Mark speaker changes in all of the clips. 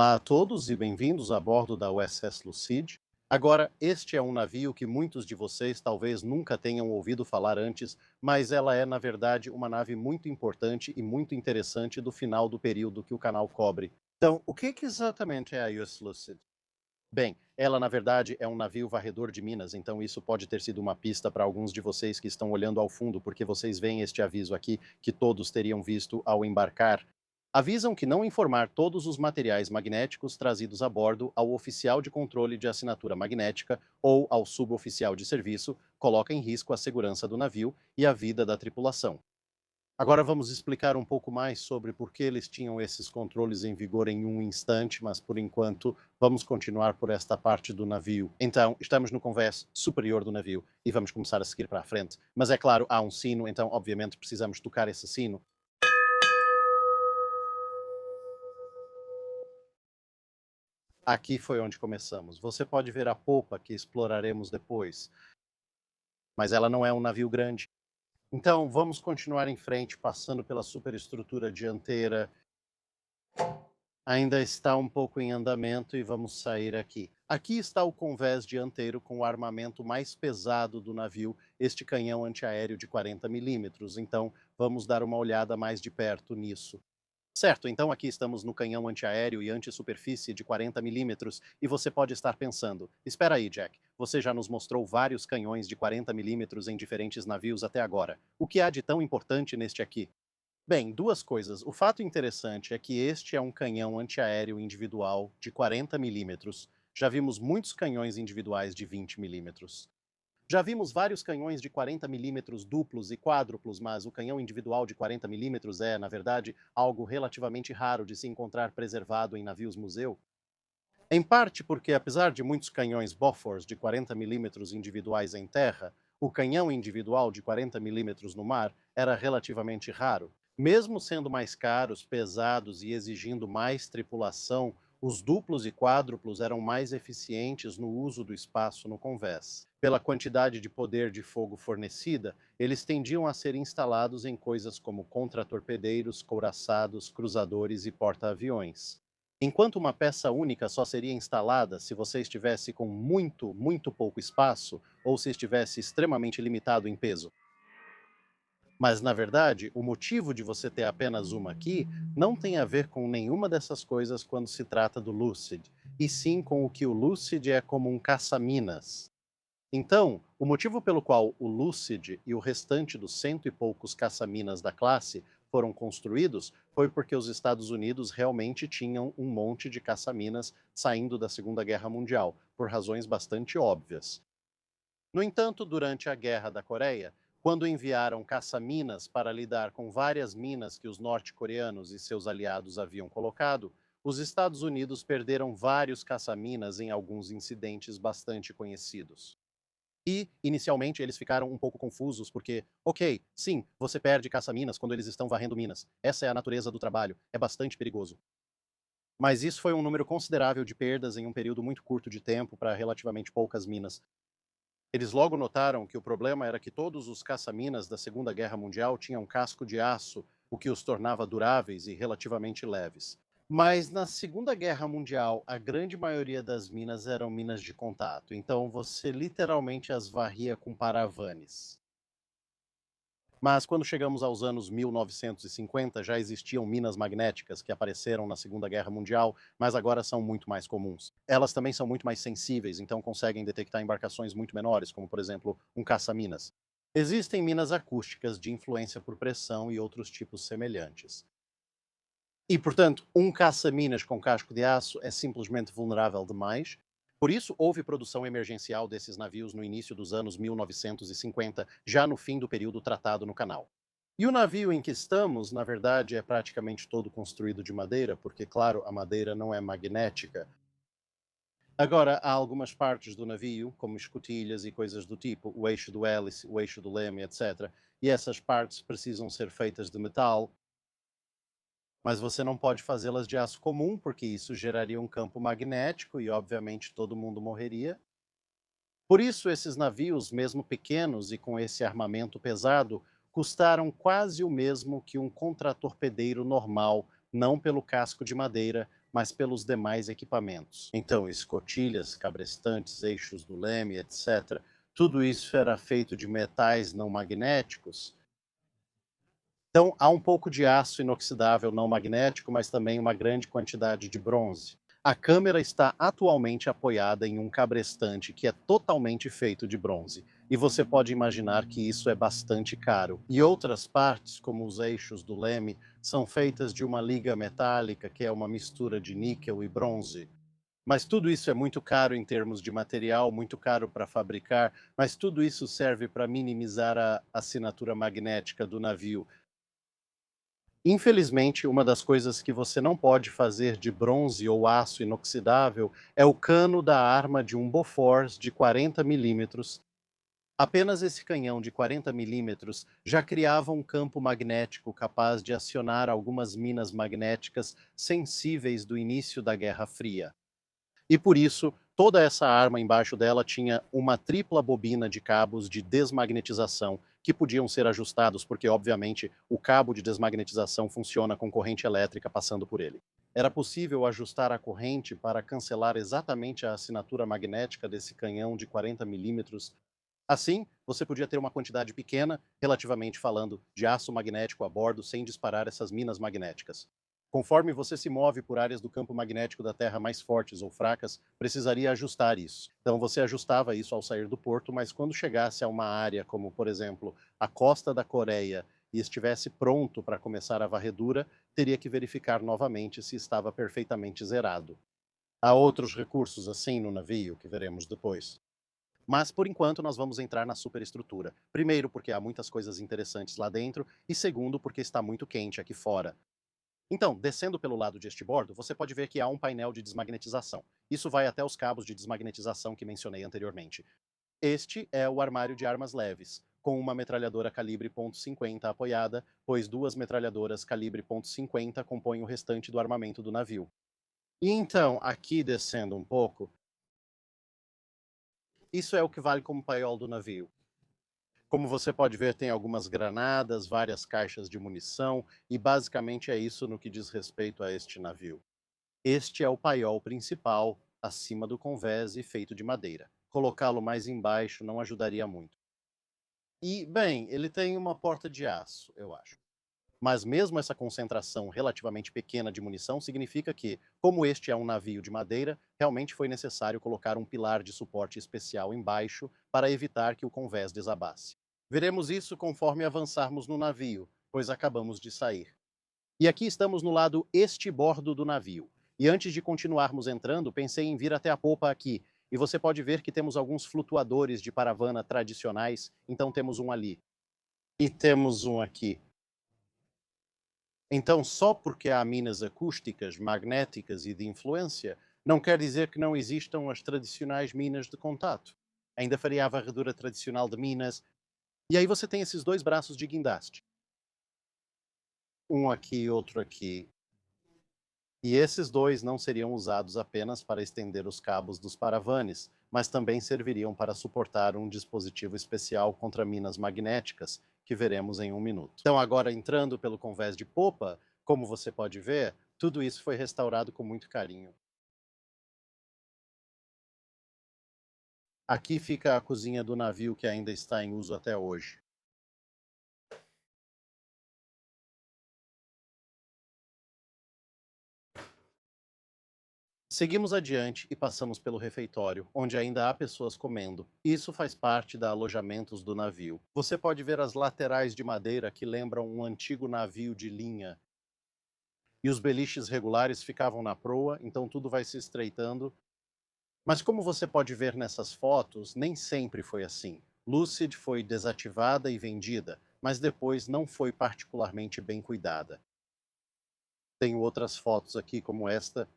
Speaker 1: Olá a todos e bem-vindos a bordo da USS Lucid. Agora, este é um navio que muitos de vocês talvez nunca tenham ouvido falar antes, mas ela é, na verdade, uma nave muito importante e muito interessante do final do período que o canal cobre. Então, o que exatamente é a USS Lucid? Bem, ela na verdade é um navio varredor de minas, então isso pode ter sido uma pista para alguns de vocês que estão olhando ao fundo, porque vocês veem este aviso aqui que todos teriam visto ao embarcar. Avisam que não informar todos os materiais magnéticos trazidos a bordo ao oficial de controle de assinatura magnética ou ao suboficial de serviço coloca em risco a segurança do navio e a vida da tripulação. Agora vamos explicar um pouco mais sobre por que eles tinham esses controles em vigor em um instante, mas por enquanto vamos continuar por esta parte do navio. Então, estamos no convés superior do navio e vamos começar a seguir para a frente. Mas é claro, há um sino, então obviamente precisamos tocar esse sino. Aqui foi onde começamos. Você pode ver a polpa que exploraremos depois, mas ela não é um navio grande. Então, vamos continuar em frente, passando pela superestrutura dianteira. Ainda está um pouco em andamento e vamos sair aqui. Aqui está o convés dianteiro com o armamento mais pesado do navio, este canhão antiaéreo de 40 milímetros. Então, vamos dar uma olhada mais de perto nisso. Certo, então aqui estamos no canhão antiaéreo e antissuperfície de 40 milímetros e você pode estar pensando, espera aí, Jack, você já nos mostrou vários canhões de 40 milímetros em diferentes navios até agora. O que há de tão importante neste aqui? Bem, duas coisas. O fato interessante é que este é um canhão antiaéreo individual de 40 milímetros. Já vimos muitos canhões individuais de 20 milímetros. Já vimos vários canhões de 40 milímetros duplos e quádruplos, mas o canhão individual de 40 milímetros é, na verdade, algo relativamente raro de se encontrar preservado em navios museu. Em parte porque, apesar de muitos canhões Bofors de 40 milímetros individuais em terra, o canhão individual de 40 milímetros no mar era relativamente raro. Mesmo sendo mais caros, pesados e exigindo mais tripulação, os duplos e quádruplos eram mais eficientes no uso do espaço no convés. Pela quantidade de poder de fogo fornecida, eles tendiam a ser instalados em coisas como contratorpedeiros, couraçados, cruzadores e porta-aviões. Enquanto uma peça única só seria instalada se você estivesse com muito pouco espaço ou se estivesse extremamente limitado em peso. Mas, na verdade, o motivo de você ter apenas uma aqui não tem a ver com nenhuma dessas coisas quando se trata do Lucid, e sim com o que o Lucid é como um caça-minas. Então, o motivo pelo qual o Lucid e o restante dos cento e poucos caça-minas da classe foram construídos foi porque os Estados Unidos realmente tinham um monte de caça-minas saindo da Segunda Guerra Mundial, por razões bastante óbvias. No entanto, durante a Guerra da Coreia, quando enviaram caça-minas para lidar com várias minas que os norte-coreanos e seus aliados haviam colocado, os Estados Unidos perderam vários caça-minas em alguns incidentes bastante conhecidos. E, inicialmente, eles ficaram um pouco confusos porque, ok, sim, você perde caça-minas quando eles estão varrendo minas. Essa é a natureza do trabalho, é bastante perigoso. Mas isso foi um número considerável de perdas em um período muito curto de tempo para relativamente poucas minas. Eles logo notaram que o problema era que todos os caça-minas da Segunda Guerra Mundial tinham casco de aço, o que os tornava duráveis e relativamente leves. Mas na Segunda Guerra Mundial, a grande maioria das minas eram minas de contato, então você literalmente as varria com paravanes. Mas quando chegamos aos anos 1950, já existiam minas magnéticas que apareceram na Segunda Guerra Mundial, mas agora são muito mais comuns. Elas também são muito mais sensíveis, então conseguem detectar embarcações muito menores, como por exemplo um caça-minas. Existem minas acústicas de influência por pressão e outros tipos semelhantes. E, portanto, um caça-minas com casco de aço é simplesmente vulnerável demais. Por isso, houve produção emergencial desses navios no início dos anos 1950, já no fim do período tratado no canal. E o navio em que estamos, na verdade, é praticamente todo construído de madeira, porque, claro, a madeira não é magnética. Agora, há algumas partes do navio, como escotilhas e coisas do tipo, o eixo do hélice, o eixo do leme, etc. E essas partes precisam ser feitas de metal, mas você não pode fazê-las de aço comum, porque isso geraria um campo magnético e, obviamente, todo mundo morreria. Por isso, esses navios, mesmo pequenos e com esse armamento pesado, custaram quase o mesmo que um contratorpedeiro normal, não pelo casco de madeira, mas pelos demais equipamentos. Então, escotilhas, cabrestantes, eixos do leme, etc. Tudo isso era feito de metais não magnéticos. Então, há um pouco de aço inoxidável não magnético, mas também uma grande quantidade de bronze. A câmera está atualmente apoiada em um cabrestante que é totalmente feito de bronze, e você pode imaginar que isso é bastante caro. E outras partes, como os eixos do leme, são feitas de uma liga metálica que é uma mistura de níquel e bronze. Mas tudo isso é muito caro em termos de material, muito caro para fabricar, mas tudo isso serve para minimizar a assinatura magnética do navio. Infelizmente, uma das coisas que você não pode fazer de bronze ou aço inoxidável é o cano da arma de um Bofors de 40 milímetros. Apenas esse canhão de 40 milímetros já criava um campo magnético capaz de acionar algumas minas magnéticas sensíveis do início da Guerra Fria. E por isso, toda essa arma embaixo dela tinha uma tripla bobina de cabos de desmagnetização que podiam ser ajustados, porque, obviamente, o cabo de desmagnetização funciona com corrente elétrica passando por ele. Era possível ajustar a corrente para cancelar exatamente a assinatura magnética desse canhão de 40 milímetros. Assim, você podia ter uma quantidade pequena, relativamente falando, de aço magnético a bordo sem disparar essas minas magnéticas. Conforme você se move por áreas do campo magnético da Terra mais fortes ou fracas, precisaria ajustar isso. Então você ajustava isso ao sair do porto, mas quando chegasse a uma área como, por exemplo, a costa da Coreia e estivesse pronto para começar a varredura, teria que verificar novamente se estava perfeitamente zerado. Há outros recursos assim no navio que veremos depois. Mas, por enquanto, nós vamos entrar na superestrutura. Primeiro, porque há muitas coisas interessantes lá dentro, e segundo, porque está muito quente aqui fora. Então, descendo pelo lado de este bordo, você pode ver que há um painel de desmagnetização. Isso vai até os cabos de desmagnetização que mencionei anteriormente. Este é o armário de armas leves, com uma metralhadora calibre .50 apoiada, pois duas metralhadoras calibre .50 compõem o restante do armamento do navio. E então, aqui descendo um pouco, isso é o que vale como paiol do navio. Como você pode ver, tem algumas granadas, várias caixas de munição, e basicamente é isso no que diz respeito a este navio. Este é o paiol principal, acima do convés e feito de madeira. Colocá-lo mais embaixo não ajudaria muito. E, bem, ele tem uma porta de aço, eu acho. Mas mesmo essa concentração relativamente pequena de munição significa que, como este é um navio de madeira, realmente foi necessário colocar um pilar de suporte especial embaixo para evitar que o convés desabasse. Veremos isso conforme avançarmos no navio, pois acabamos de sair. E aqui estamos no lado estibordo do navio. E antes de continuarmos entrando, pensei em vir até a popa aqui. E você pode ver que temos alguns flutuadores de paravana tradicionais, então temos um ali. E temos um aqui. Então, só porque há minas acústicas, magnéticas e de influência, não quer dizer que não existam as tradicionais minas de contato. Ainda faria a varredura tradicional de minas. E aí você tem esses dois braços de guindaste. Um aqui e outro aqui. E esses dois não seriam usados apenas para estender os cabos dos paravanes, mas também serviriam para suportar um dispositivo especial contra minas magnéticas, que veremos em um minuto. Então, agora entrando pelo convés de popa, como você pode ver, tudo isso foi restaurado com muito carinho. Aqui fica a cozinha do navio que ainda está em uso até hoje. Seguimos adiante e passamos pelo refeitório, onde ainda há pessoas comendo. Isso faz parte da alojamentos do navio. Você pode ver as laterais de madeira que lembram um antigo navio de linha. E os beliches regulares ficavam na proa, então tudo vai se estreitando. Mas como você pode ver nessas fotos, nem sempre foi assim. Lucid foi desativada e vendida, mas depois não foi particularmente bem cuidada. Tenho outras fotos aqui como esta.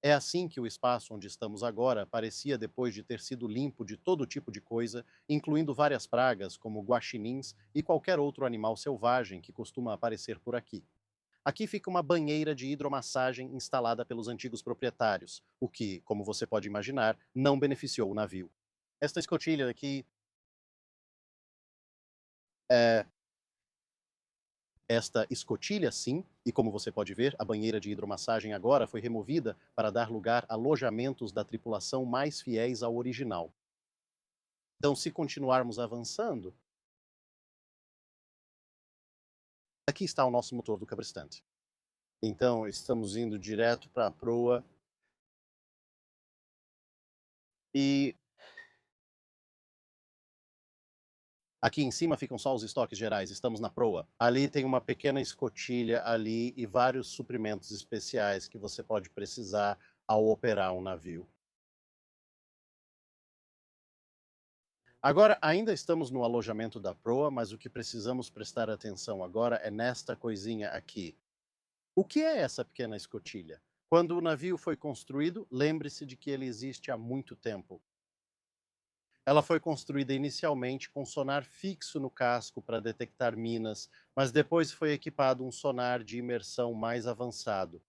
Speaker 1: É assim que o espaço onde estamos agora parecia depois de ter sido limpo de todo tipo de coisa, incluindo várias pragas como guaxinins e qualquer outro animal selvagem que costuma aparecer por aqui. Aqui fica uma banheira de hidromassagem instalada pelos antigos proprietários, o que, como você pode imaginar, não beneficiou o navio. Esta escotilha aqui é, esta escotilha, sim, e como você pode ver, a banheira de hidromassagem agora foi removida para dar lugar a alojamentos da tripulação mais fiéis ao original. Então, se continuarmos avançando, aqui está o nosso motor do cabrestante. Então, estamos indo direto para a proa e aqui em cima ficam só os estoques gerais, estamos na proa. Ali tem uma pequena escotilha ali e vários suprimentos especiais que você pode precisar ao operar um navio. Agora, ainda estamos no alojamento da proa, mas o que precisamos prestar atenção agora é nesta coisinha aqui. O que é essa pequena escotilha? Quando o navio foi construído, lembre-se de que ele existe há muito tempo. Ela foi construída inicialmente com sonar fixo no casco para detectar minas, mas depois foi equipado um sonar de imersão mais avançado.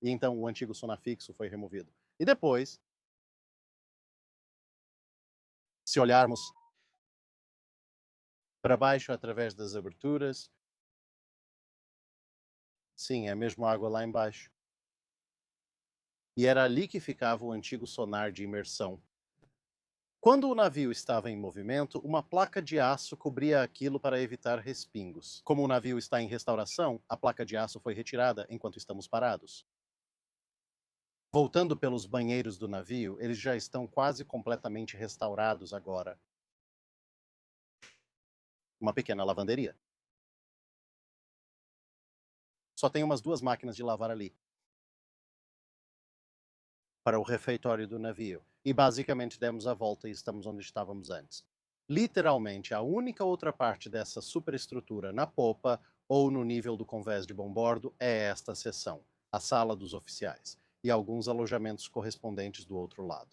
Speaker 1: E então o antigo sonar fixo foi removido. E depois, se olharmos para baixo através das aberturas, sim, é mesmo água lá embaixo. E era ali que ficava o antigo sonar de imersão. Quando o navio estava em movimento, uma placa de aço cobria aquilo para evitar respingos. Como o navio está em restauração, a placa de aço foi retirada enquanto estamos parados. Voltando pelos banheiros do navio, eles já estão quase completamente restaurados agora. Uma pequena lavanderia. Só tem umas 2 máquinas de lavar ali. Para o refeitório do navio. E basicamente demos a volta e estamos onde estávamos antes. Literalmente, a única outra parte dessa superestrutura na popa ou no nível do convés de bombordo é esta seção, a sala dos oficiais, e alguns alojamentos correspondentes do outro lado.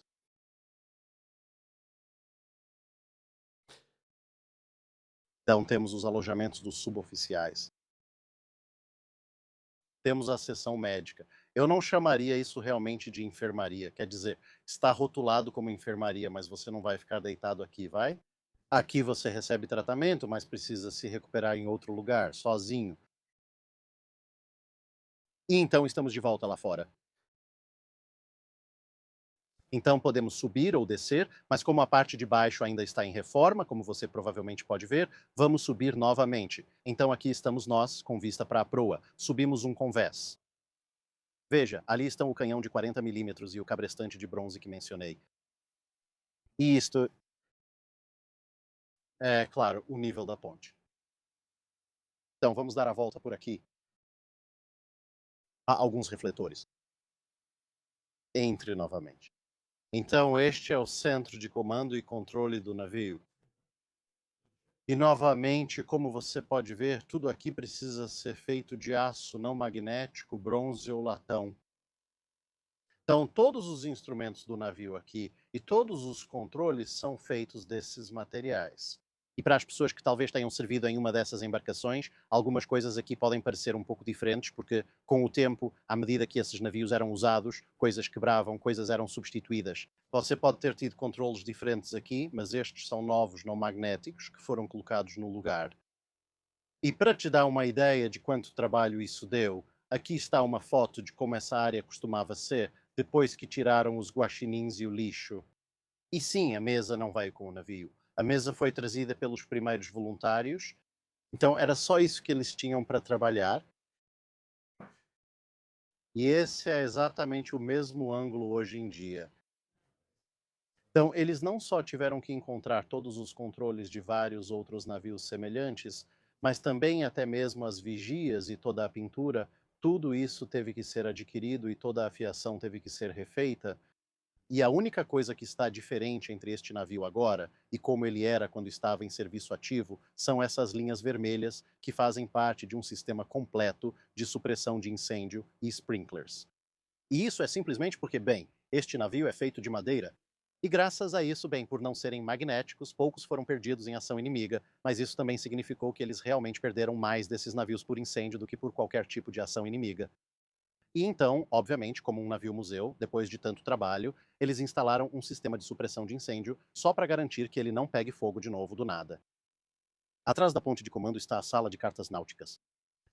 Speaker 1: Então temos os alojamentos dos suboficiais. Temos a seção médica. Eu não chamaria isso realmente de enfermaria, quer dizer, está rotulado como enfermaria, mas você não vai ficar deitado aqui, vai? Aqui você recebe tratamento, mas precisa se recuperar em outro lugar, sozinho. E então estamos de volta lá fora. Então podemos subir ou descer, mas como a parte de baixo ainda está em reforma, como você provavelmente pode ver, vamos subir novamente. Então aqui estamos nós, com vista para a proa. Subimos um convés. Veja, ali estão o canhão de 40 milímetros e o cabrestante de bronze que mencionei. E isto é, claro, o nível da ponte. Então vamos dar a volta por aqui. Há alguns refletores. Entre novamente. Então este é o centro de comando e controle do navio. E novamente, como você pode ver, tudo aqui precisa ser feito de aço não magnético, bronze ou latão. Então, todos os instrumentos do navio aqui e todos os controles são feitos desses materiais. E para as pessoas que talvez tenham servido em uma dessas embarcações, algumas coisas aqui podem parecer um pouco diferentes, porque com o tempo, à medida que esses navios eram usados, coisas quebravam, coisas eram substituídas. Você pode ter tido controles diferentes aqui, mas estes são novos não magnéticos que foram colocados no lugar. E para te dar uma ideia de quanto trabalho isso deu, aqui está uma foto de como essa área costumava ser depois que tiraram os guaxinins e o lixo. E sim, a mesa não veio com o navio. A mesa foi trazida pelos primeiros voluntários, então era só isso que eles tinham para trabalhar. E esse é exatamente o mesmo ângulo hoje em dia. Então, eles não só tiveram que encontrar todos os controles de vários outros navios semelhantes, mas também até mesmo as vigias e toda a pintura, tudo isso teve que ser adquirido e toda a fiação teve que ser refeita. E a única coisa que está diferente entre este navio agora e como ele era quando estava em serviço ativo são essas linhas vermelhas que fazem parte de um sistema completo de supressão de incêndio e sprinklers. E isso é simplesmente porque, bem, este navio é feito de madeira. E graças a isso, bem, por não serem magnéticos, poucos foram perdidos em ação inimiga, mas isso também significou que eles realmente perderam mais desses navios por incêndio do que por qualquer tipo de ação inimiga. E então, obviamente, como um navio museu, depois de tanto trabalho, eles instalaram um sistema de supressão de incêndio só para garantir que ele não pegue fogo de novo do nada. Atrás da ponte de comando está a sala de cartas náuticas.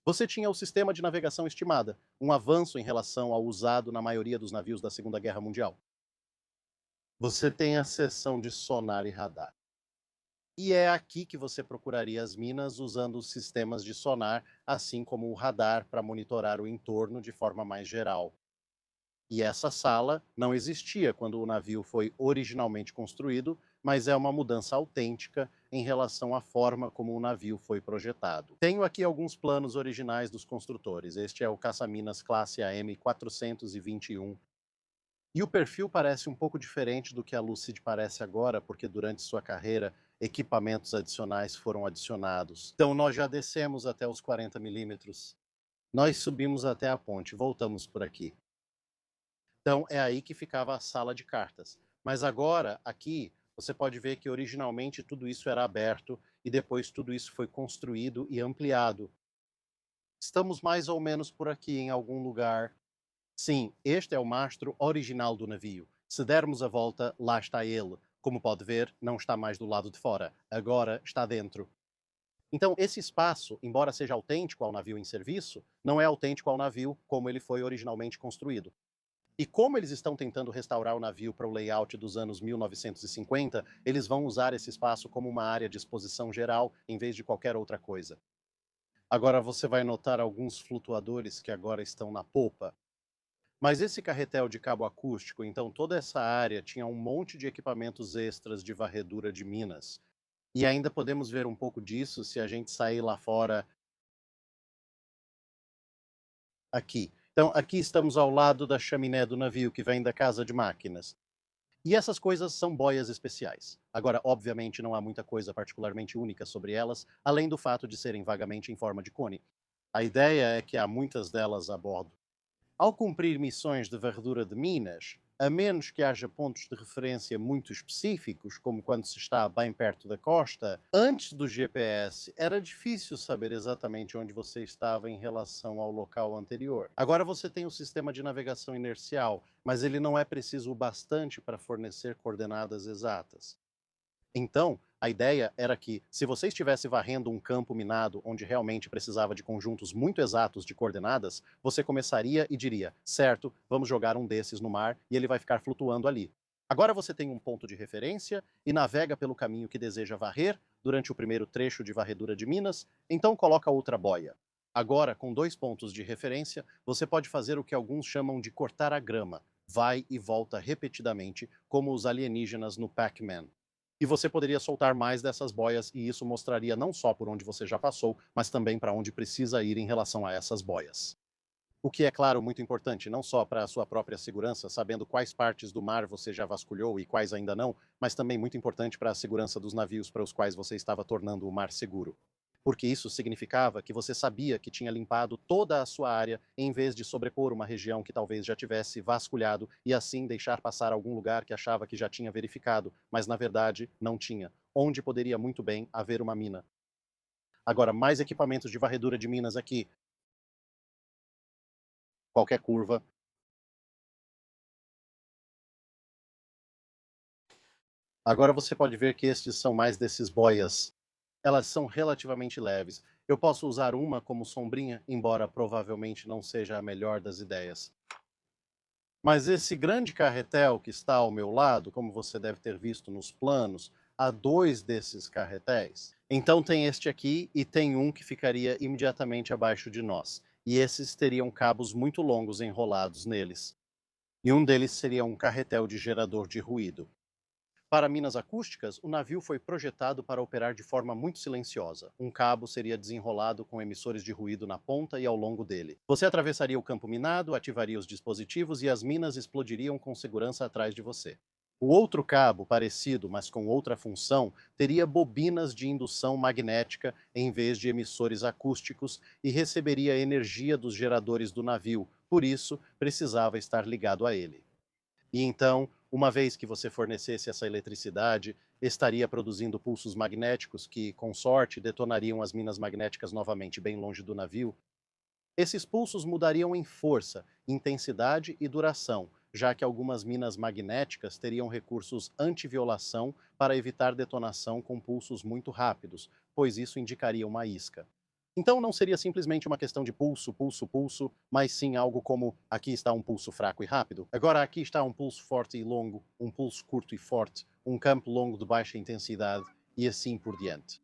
Speaker 1: Você tinha o sistema de navegação estimada, um avanço em relação ao usado na maioria dos navios da Segunda Guerra Mundial. Você tem a seção de sonar e radar. E é aqui que você procuraria as minas usando os sistemas de sonar, assim como o radar para monitorar o entorno de forma mais geral. E essa sala não existia quando o navio foi originalmente construído, mas é uma mudança autêntica em relação à forma como o navio foi projetado. Tenho aqui alguns planos originais dos construtores. Este é o caça-minas classe AM 421. E o perfil parece um pouco diferente do que a Lucid parece agora, porque durante sua carreira equipamentos adicionais foram adicionados. Então nós já descemos até os 40 milímetros. Nós subimos até a ponte, voltamos por aqui. Então é aí que ficava a sala de cartas. Mas agora, aqui, você pode ver que originalmente tudo isso era aberto e depois tudo isso foi construído e ampliado. Estamos mais ou menos por aqui em algum lugar. Sim, este é o mastro original do navio. Se dermos a volta, lá está ele. Como pode ver, não está mais do lado de fora, agora está dentro. Então, esse espaço, embora seja autêntico ao navio em serviço, não é autêntico ao navio como ele foi originalmente construído. E como eles estão tentando restaurar o navio para o layout dos anos 1950, eles vão usar esse espaço como uma área de exposição geral em vez de qualquer outra coisa. Agora você vai notar alguns flutuadores que agora estão na popa. Mas esse carretel de cabo acústico, então toda essa área tinha um monte de equipamentos extras de varredura de minas. E ainda podemos ver um pouco disso se a gente sair lá fora aqui. Então aqui estamos ao lado da chaminé do navio que vem da casa de máquinas. E essas coisas são boias especiais. Agora, obviamente, não há muita coisa particularmente única sobre elas, além do fato de serem vagamente em forma de cone. A ideia é que há muitas delas a bordo. Ao cumprir missões de varredura de minas, a menos que haja pontos de referência muito específicos, como quando se está bem perto da costa, antes do GPS era difícil saber exatamente onde você estava em relação ao local anterior. Agora você tem o sistema de navegação inercial, mas ele não é preciso o bastante para fornecer coordenadas exatas. Então, a ideia era que, se você estivesse varrendo um campo minado onde realmente precisava de conjuntos muito exatos de coordenadas, você começaria e diria: certo, vamos jogar um desses no mar e ele vai ficar flutuando ali. Agora você tem um ponto de referência e navega pelo caminho que deseja varrer durante o primeiro trecho de varredura de minas, então coloca outra boia. Agora, com 2 pontos de referência, você pode fazer o que alguns chamam de cortar a grama, vai e volta repetidamente, como os alienígenas no Pac-Man. E você poderia soltar mais dessas boias e isso mostraria não só por onde você já passou, mas também para onde precisa ir em relação a essas boias. O que é, claro, muito importante, não só para a sua própria segurança, sabendo quais partes do mar você já vasculhou e quais ainda não, mas também muito importante para a segurança dos navios para os quais você estava tornando o mar seguro. Porque isso significava que você sabia que tinha limpado toda a sua área em vez de sobrepor uma região que talvez já tivesse vasculhado e assim deixar passar algum lugar que achava que já tinha verificado, mas na verdade não tinha, onde poderia muito bem haver uma mina. Agora, mais equipamentos de varredura de minas aqui. Qualquer curva. Agora você pode ver que estes são mais desses boias. Elas são relativamente leves. Eu posso usar uma como sombrinha, embora provavelmente não seja a melhor das ideias. Mas esse grande carretel que está ao meu lado, como você deve ter visto nos planos, há 2 desses carretéis. Então tem este aqui e tem um que ficaria imediatamente abaixo de nós. E esses teriam cabos muito longos enrolados neles. E um deles seria um carretel de gerador de ruído. Para minas acústicas, o navio foi projetado para operar de forma muito silenciosa. Um cabo seria desenrolado com emissores de ruído na ponta e ao longo dele. Você atravessaria o campo minado, ativaria os dispositivos e as minas explodiriam com segurança atrás de você. O outro cabo, parecido, mas com outra função, teria bobinas de indução magnética em vez de emissores acústicos e receberia energia dos geradores do navio, por isso precisava estar ligado a ele. E então, uma vez que você fornecesse essa eletricidade, estaria produzindo pulsos magnéticos que, com sorte, detonariam as minas magnéticas novamente bem longe do navio. Esses pulsos mudariam em força, intensidade e duração, já que algumas minas magnéticas teriam recursos anti-violação para evitar detonação com pulsos muito rápidos, pois isso indicaria uma isca. Então não seria simplesmente uma questão de pulso, pulso, pulso, mas sim algo como aqui está um pulso fraco e rápido. Agora aqui está um pulso forte e longo, um pulso curto e forte, um campo longo de baixa intensidade e assim por diante.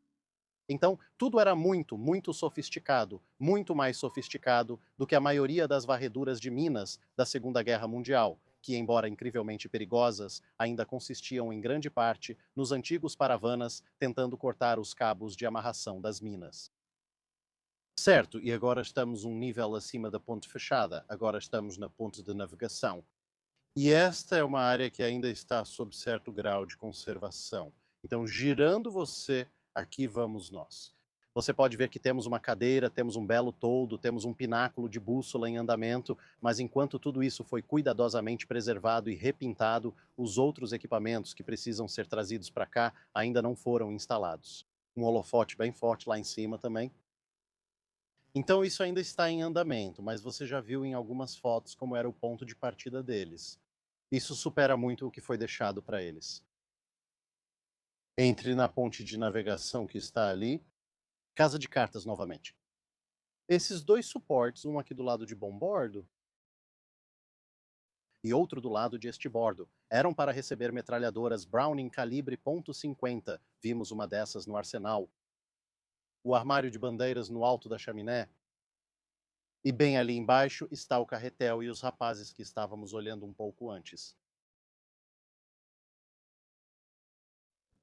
Speaker 1: Então, tudo era muito, muito sofisticado, muito mais sofisticado do que a maioria das varreduras de minas da Segunda Guerra Mundial, que, embora incrivelmente perigosas, ainda consistiam em grande parte nos antigos paravanas tentando cortar os cabos de amarração das minas. Certo, e agora estamos um nível acima da ponte fechada, agora estamos na ponte de navegação. E esta é uma área que ainda está sob certo grau de conservação. Então, girando você, aqui vamos nós. Você pode ver que temos uma cadeira, temos um belo toldo, temos um pináculo de bússola em andamento, mas enquanto tudo isso foi cuidadosamente preservado e repintado, os outros equipamentos que precisam ser trazidos para cá ainda não foram instalados. Um holofote bem forte lá em cima também. Então isso ainda está em andamento, mas você já viu em algumas fotos como era o ponto de partida deles. Isso supera muito o que foi deixado para eles. Entre na ponte de navegação que está ali, casa de cartas novamente. Esses dois suportes, um aqui do lado de bombordo e outro do lado de estibordo, eram para receber metralhadoras Browning calibre .50. Vimos uma dessas no arsenal. O armário de bandeiras no alto da chaminé. E bem ali embaixo está o carretel e os rapazes que estávamos olhando um pouco antes.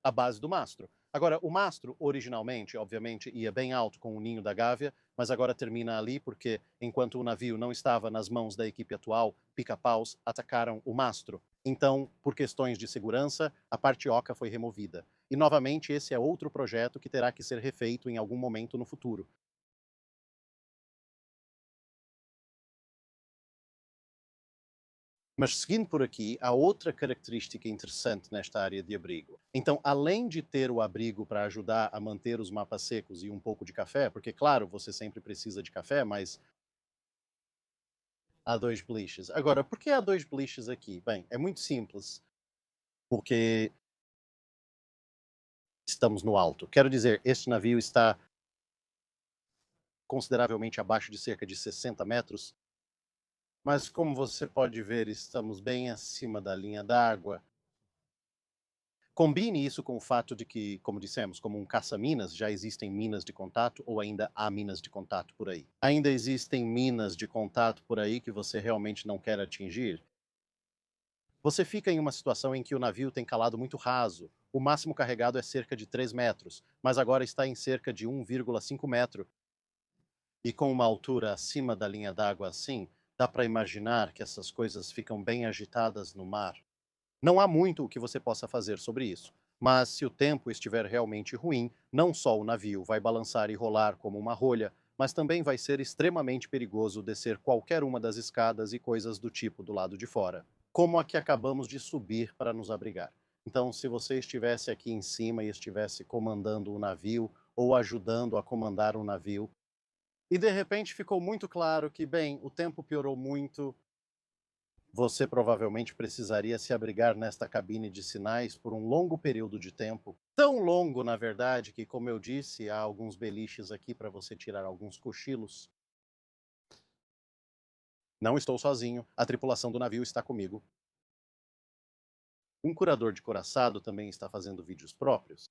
Speaker 1: A base do mastro. Agora, o mastro, originalmente, obviamente, ia bem alto com o ninho da Gávea, mas agora termina ali porque, enquanto o navio não estava nas mãos da equipe atual, pica-paus atacaram o mastro. Então, por questões de segurança, a parte oca foi removida. E, novamente, esse é outro projeto que terá que ser refeito em algum momento no futuro. Mas seguindo por aqui, há outra característica interessante nesta área de abrigo. Então, além de ter o abrigo para ajudar a manter os mapas secos e um pouco de café, porque, claro, você sempre precisa de café, mas há dois beliches. Agora, por que há dois beliches aqui? Bem, é muito simples, porque estamos no alto. Quero dizer, este navio está consideravelmente abaixo de cerca de 60 metros, mas como você pode ver, estamos bem acima da linha d'água. Combine isso com o fato de que, como dissemos, como um caça-minas, já existem minas de contato ou ainda há minas de contato por aí. Ainda existem minas de contato por aí que você realmente não quer atingir? Você fica em uma situação em que o navio tem calado muito raso. O máximo carregado é cerca de 3 metros, mas agora está em cerca de 1,5 metro. E com uma altura acima da linha d'água assim, dá para imaginar que essas coisas ficam bem agitadas no mar. Não há muito o que você possa fazer sobre isso, mas se o tempo estiver realmente ruim, não só o navio vai balançar e rolar como uma rolha, mas também vai ser extremamente perigoso descer qualquer uma das escadas e coisas do tipo do lado de fora, como a que acabamos de subir para nos abrigar. Então, se você estivesse aqui em cima e estivesse comandando o navio ou ajudando a comandar o navio, e de repente ficou muito claro que, bem, o tempo piorou muito, você provavelmente precisaria se abrigar nesta cabine de sinais por um longo período de tempo. Tão longo, na verdade, que, como eu disse, há alguns beliches aqui para você tirar alguns cochilos. Não estou sozinho, a tripulação do navio está comigo. Um curador de coraçado também está fazendo vídeos próprios.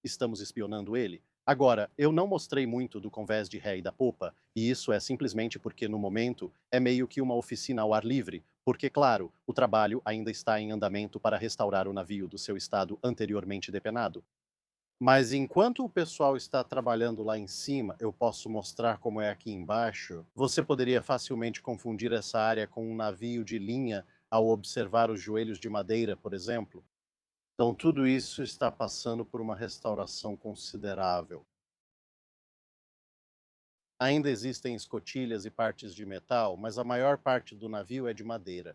Speaker 1: Estamos espionando ele. Agora, eu não mostrei muito do convés de ré e da popa, e isso é simplesmente porque, no momento, é meio que uma oficina ao ar livre, porque, claro, o trabalho ainda está em andamento para restaurar o navio do seu estado anteriormente depenado. Mas enquanto o pessoal está trabalhando lá em cima, eu posso mostrar como é aqui embaixo. Você poderia facilmente confundir essa área com um navio de linha ao observar os joelhos de madeira, por exemplo. Então, tudo isso está passando por uma restauração considerável. Ainda existem escotilhas e partes de metal, mas a maior parte do navio é de madeira.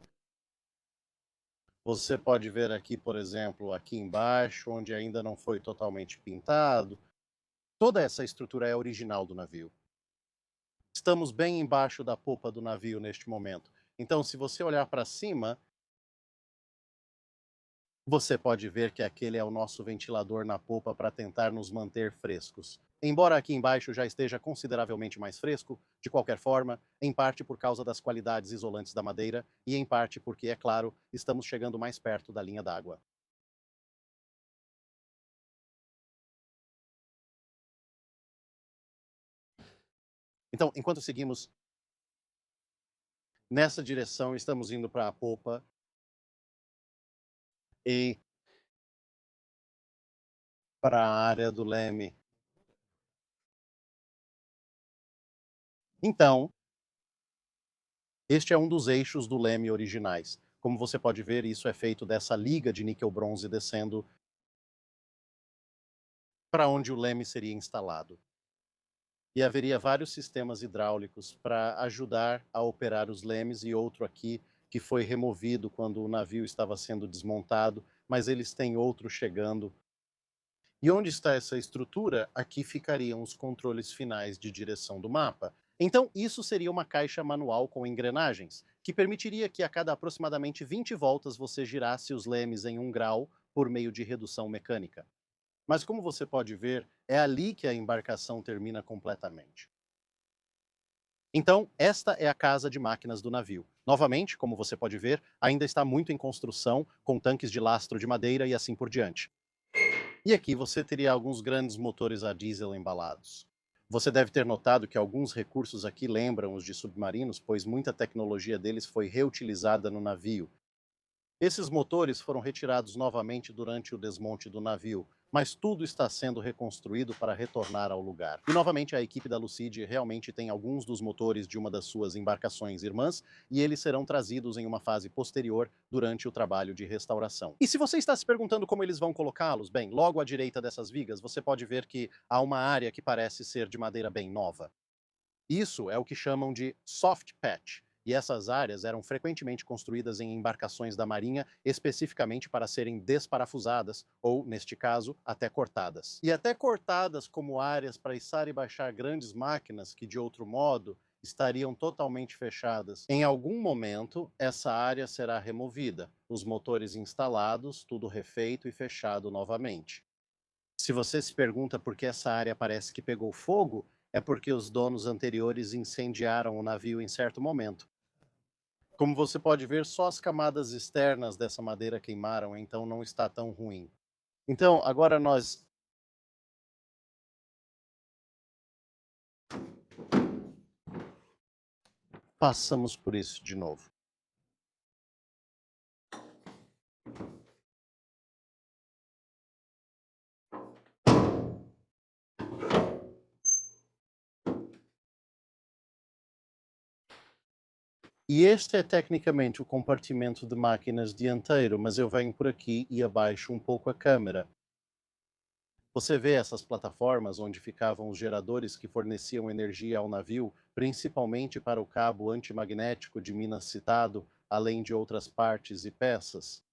Speaker 1: Você pode ver aqui, por exemplo, aqui embaixo, onde ainda não foi totalmente pintado. Toda essa estrutura é original do navio. Estamos bem embaixo da popa do navio neste momento. Então, se você olhar para cima, você pode ver que aquele é o nosso ventilador na popa para tentar nos manter frescos. embora aqui embaixo já esteja consideravelmente mais fresco, de qualquer forma, em parte por causa das qualidades isolantes da madeira e em parte porque, é claro, estamos chegando mais perto da linha d'água. Então, enquanto seguimos nessa direção, estamos indo para a popa e para a área do leme. Então, este é um dos eixos do leme originais. Como você pode ver, isso é feito dessa liga de níquel-bronze descendo para onde o leme seria instalado. E haveria vários sistemas hidráulicos para ajudar a operar os lemes e outro aqui que foi removido quando o navio estava sendo desmontado, mas eles têm outro chegando. E onde está essa estrutura? Aqui ficariam os controles finais de direção do mapa. Então, isso seria uma caixa manual com engrenagens, que permitiria que a cada aproximadamente 20 voltas você girasse os lemes em 1 grau por meio de redução mecânica. Mas como você pode ver, é ali que a embarcação termina completamente. Então, esta é a casa de máquinas do navio. Novamente, como você pode ver, ainda está muito em construção, com tanques de lastro de madeira e assim por diante. E aqui você teria alguns grandes motores a diesel embalados. Você deve ter notado que alguns recursos aqui lembram os de submarinos, pois muita tecnologia deles foi reutilizada no navio. Esses motores foram retirados novamente durante o desmonte do navio, mas tudo está sendo reconstruído para retornar ao lugar. E novamente a equipe da Lucid realmente tem alguns dos motores de uma das suas embarcações irmãs e eles serão trazidos em uma fase posterior durante o trabalho de restauração. E se você está se perguntando como eles vão colocá-los, bem, logo à direita dessas vigas você pode ver que há uma área que parece ser de madeira bem nova. Isso é o que chamam de soft patch, e essas áreas eram frequentemente construídas em embarcações da Marinha especificamente para serem desparafusadas, ou, neste caso, até cortadas. E até cortadas como áreas para içar e baixar grandes máquinas que, de outro modo, estariam totalmente fechadas. Em algum momento, essa área será removida, os motores instalados, tudo refeito e fechado novamente. Se você se pergunta por que essa área parece que pegou fogo, é porque os donos anteriores incendiaram o navio em certo momento. Como você pode ver, só as camadas externas dessa madeira queimaram, então não está tão ruim. Então, agora nós passamos por isso de novo. E este é tecnicamente o compartimento de máquinas dianteiro, mas eu venho por aqui e abaixo um pouco a câmera. Você vê essas plataformas onde ficavam os geradores que forneciam energia ao navio, principalmente para o cabo antimagnético de Minas citado, além de outras partes e peças.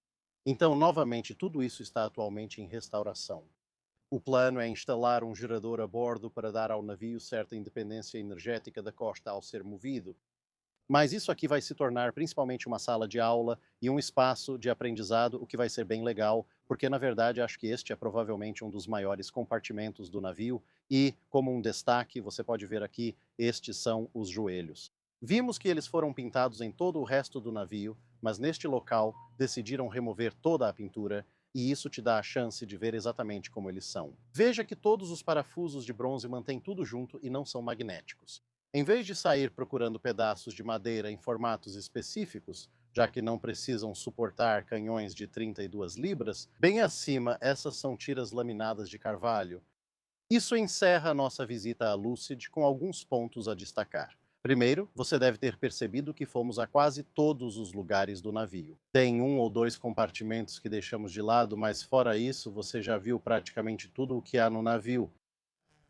Speaker 1: Então, novamente, tudo isso está atualmente em restauração. O plano é instalar um gerador a bordo para dar ao navio certa independência energética da costa ao ser movido. Mas isso aqui vai se tornar principalmente uma sala de aula e um espaço de aprendizado, o que vai ser bem legal, porque na verdade acho que este é provavelmente um dos maiores compartimentos do navio e, como um destaque, você pode ver aqui, estes são os joelhos. Vimos que eles foram pintados em todo o resto do navio, mas neste local decidiram remover toda a pintura e isso te dá a chance de ver exatamente como eles são. Veja que todos os parafusos de bronze mantêm tudo junto e não são magnéticos. Em vez de sair procurando pedaços de madeira em formatos específicos, já que não precisam suportar canhões de 32 libras, bem acima essas são tiras laminadas de carvalho. Isso encerra a nossa visita à Lucid com alguns pontos a destacar. Primeiro, você deve ter percebido que fomos a quase todos os lugares do navio. Tem um ou dois compartimentos que deixamos de lado, mas fora isso, você já viu praticamente tudo o que há no navio.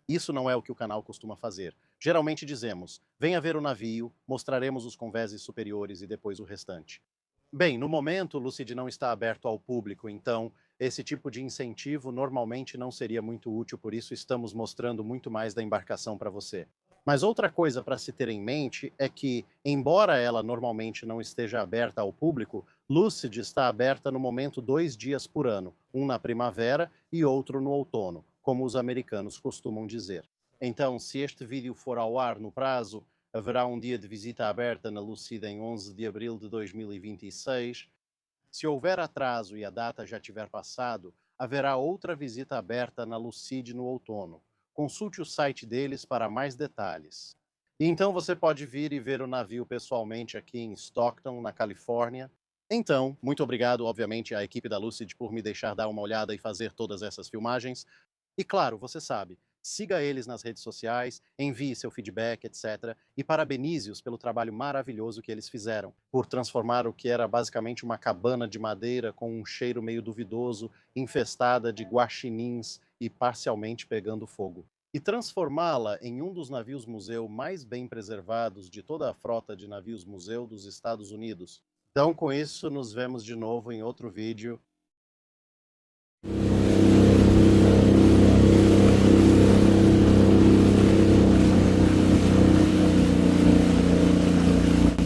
Speaker 1: Isso não é o que o canal costuma fazer. Geralmente dizemos, venha ver o navio, mostraremos os convéses superiores e depois o restante. Bem, no momento o Lucid não está aberto ao público, então esse tipo de incentivo normalmente não seria muito útil, por isso estamos mostrando muito mais da embarcação para você. Mas outra coisa para se ter em mente é que, embora ela normalmente não esteja aberta ao público, Lucid está aberta no momento 2 dias por ano, um na primavera e outro no outono, como os americanos costumam dizer. Então, se este vídeo for ao ar no prazo, haverá um dia de visita aberta na Lucid em 11 de abril de 2026. Se houver atraso e a data já tiver passado, haverá outra visita aberta na Lucid no outono. Consulte o site deles para mais detalhes. E então você pode vir e ver o navio pessoalmente aqui em Stockton, na Califórnia. Então, muito obrigado, obviamente, à equipe da Lucid por me deixar dar uma olhada e fazer todas essas filmagens. E claro, você sabe, siga eles nas redes sociais, envie seu feedback, etc. E parabenize-os pelo trabalho maravilhoso que eles fizeram, por transformar o que era basicamente uma cabana de madeira com um cheiro meio duvidoso, infestada de guaxinins e parcialmente pegando fogo, e transformá-la em um dos navios-museu mais bem preservados de toda a frota de navios-museu dos Estados Unidos. Então, com isso, nos vemos de novo em outro vídeo.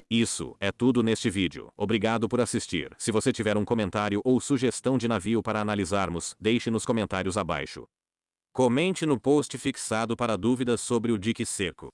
Speaker 2: Isso é tudo neste vídeo. Obrigado por assistir. Se você tiver um comentário ou sugestão de navio para analisarmos, deixe nos comentários abaixo. Comente no post fixado para dúvidas sobre o dique seco.